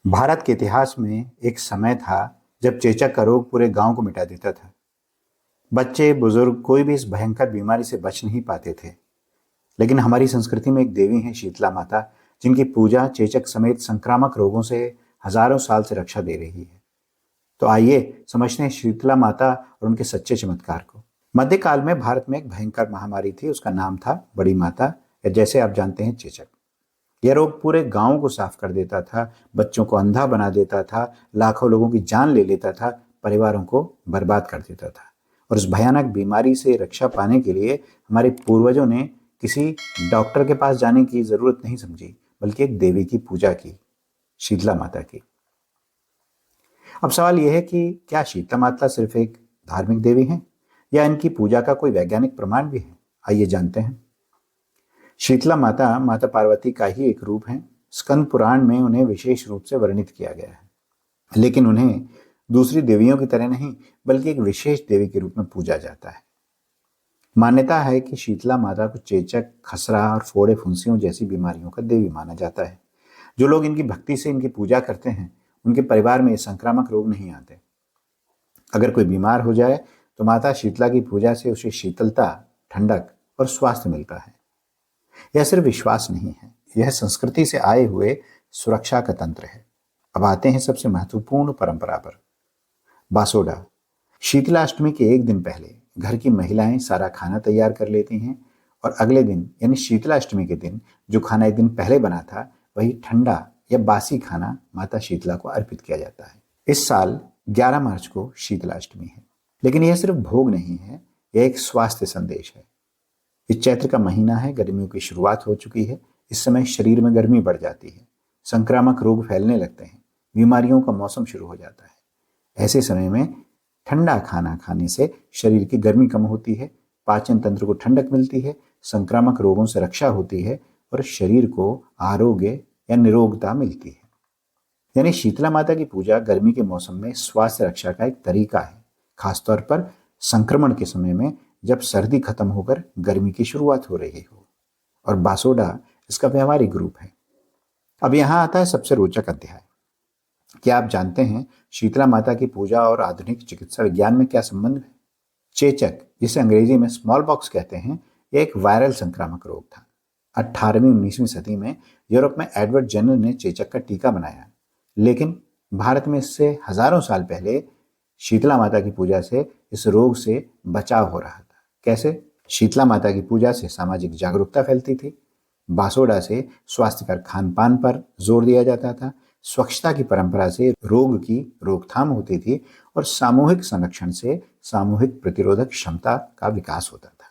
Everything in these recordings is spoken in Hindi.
भारत के इतिहास में एक समय था जब चेचक का रोग पूरे गांव को मिटा देता था। बच्चे बुजुर्ग कोई भी इस भयंकर बीमारी से बच नहीं पाते थे। लेकिन हमारी संस्कृति में एक देवी है, शीतला माता, जिनकी पूजा चेचक समेत संक्रामक रोगों से हजारों साल से रक्षा दे रही है। तो आइए समझते हैं शीतला माता और उनके सच्चे चमत्कार को। मध्यकाल में भारत में एक भयंकर महामारी थी। उसका नाम था बड़ी माता, या जैसे आप जानते हैं चेचक। यह रोग पूरे गांव को साफ कर देता था, बच्चों को अंधा बना देता था, लाखों लोगों की जान ले लेता था, परिवारों को बर्बाद कर देता था। और इस भयानक बीमारी से रक्षा पाने के लिए हमारे पूर्वजों ने किसी डॉक्टर के पास जाने की जरूरत नहीं समझी, बल्कि एक देवी की पूजा की, शीतला माता की। अब सवाल यह है कि क्या शीतला माता सिर्फ एक धार्मिक देवी है या इनकी पूजा का कोई वैज्ञानिक प्रमाण भी है? आइए जानते हैं। शीतला माता माता पार्वती का ही एक रूप है। स्कंद पुराण में उन्हें विशेष रूप से वर्णित किया गया है, लेकिन उन्हें दूसरी देवियों की तरह नहीं, बल्कि एक विशेष देवी के रूप में पूजा जाता है। मान्यता है कि शीतला माता को चेचक, खसरा और फोड़े फुंसियों जैसी बीमारियों का देवी माना जाता है। जो लोग इनकी भक्ति से इनकी पूजा करते हैं, उनके परिवार में संक्रामक रोग नहीं आते। अगर कोई बीमार हो जाए तो माता शीतला की पूजा से उसे शीतलता, ठंडक और स्वास्थ्य मिलता है। यह सिर्फ विश्वास नहीं है, यह संस्कृति से आए हुए सुरक्षा का तंत्र है। अब आते हैं सबसे महत्वपूर्ण परंपरा पर, बासोडा। शीतला अष्टमी के एक दिन पहले घर की महिलाएं सारा खाना तैयार कर लेती हैं और अगले दिन यानी शीतला अष्टमी के दिन जो खाना एक दिन पहले बना था, वही ठंडा या बासी खाना माता शीतला को अर्पित किया जाता है। इस साल 11 मार्च को शीतला अष्टमी है, लेकिन यह सिर्फ भोग नहीं है, यह एक स्वास्थ्य संदेश है। इस चैत्र का महीना है, गर्मियों की शुरुआत हो चुकी है। इस समय शरीर में गर्मी बढ़ जाती है, संक्रामक रोग फैलने लगते हैं, बीमारियों का मौसम शुरू हो जाता है। ऐसे समय में ठंडा खाना खाने से शरीर की गर्मी कम होती है, पाचन तंत्र को ठंडक मिलती है, संक्रामक रोगों से रक्षा होती है और शरीर को आरोग्य या निरोगता मिलती है। यानी शीतला माता की पूजा गर्मी के मौसम में स्वास्थ्य रक्षा का एक तरीका है, खासतौर पर संक्रमण के समय में, जब सर्दी खत्म होकर गर्मी की शुरुआत हो रही हो। और बासोडा इसका व्यवहारिक रूप है। अब यहां आता है सबसे रोचक अध्याय। क्या आप जानते हैं शीतला माता की पूजा और आधुनिक चिकित्सा विज्ञान में क्या संबंध है? चेचक, जिसे अंग्रेजी में स्मॉल पॉक्स कहते हैं, यह एक वायरल संक्रामक रोग था। 18वीं-19वीं सदी में यूरोप में एडवर्ड जेनर ने चेचक का टीका बनाया, लेकिन भारत में इससे हजारों साल पहले शीतला माता की पूजा से इस रोग से बचाव हो रहा था। कैसे? शीतला माता की पूजा से सामाजिक जागरूकता फैलती थी, बासोडा से स्वास्थ्यकर खान पान पर जोर दिया जाता था, स्वच्छता की परंपरा से रोग की रोकथाम होती थी और सामूहिक संरक्षण से सामूहिक प्रतिरोधक क्षमता का विकास होता था।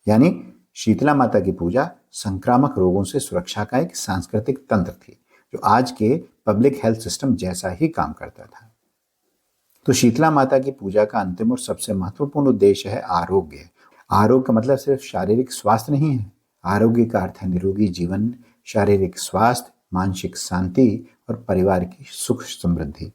यानी शीतला माता की पूजा संक्रामक रोगों से सुरक्षा का एक सांस्कृतिक तंत्र थी, जो आज के पब्लिक हेल्थ सिस्टम जैसा ही काम करता था। तो शीतला माता की पूजा का अंतिम और सबसे महत्वपूर्ण उद्देश्य है आरोग्य। आरोग्य का मतलब सिर्फ शारीरिक स्वास्थ्य नहीं है। आरोग्य का अर्थ है निरोगी जीवन, शारीरिक स्वास्थ्य, मानसिक शांति और परिवार की सुख समृद्धि।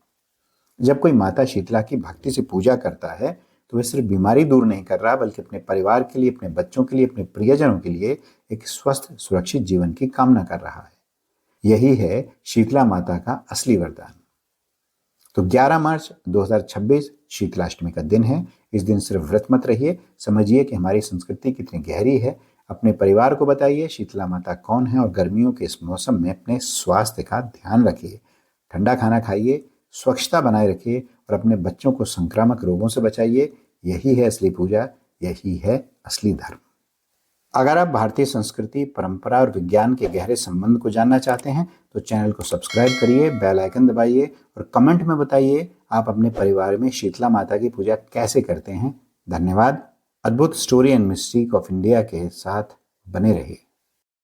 जब कोई माता शीतला की भक्ति से पूजा करता है तो वह सिर्फ बीमारी दूर नहीं कर रहा, बल्कि अपने परिवार के लिए, अपने बच्चों के लिए, अपने प्रियजनों के लिए एक स्वस्थ सुरक्षित जीवन की कामना कर रहा है। यही है शीतला माता का असली वरदान। तो 11 मार्च 2026 शीतलाष्टमी का दिन है। इस दिन सिर्फ व्रत मत रहिए, समझिए कि हमारी संस्कृति कितनी गहरी है। अपने परिवार को बताइए शीतला माता कौन है और गर्मियों के इस मौसम में अपने स्वास्थ्य का ध्यान रखिए। ठंडा खाना खाइए, स्वच्छता बनाए रखिए और अपने बच्चों को संक्रामक रोगों से बचाइए। यही है असली पूजा, यही है असली धर्म। अगर आप भारतीय संस्कृति, परंपरा और विज्ञान के गहरे संबंध को जानना चाहते हैं तो चैनल को सब्सक्राइब करिए, बेल आइकन दबाइए और कमेंट में बताइए आप अपने परिवार में शीतला माता की पूजा कैसे करते हैं। धन्यवाद। अद्भुत story and mystery of India के साथ बने रहिए।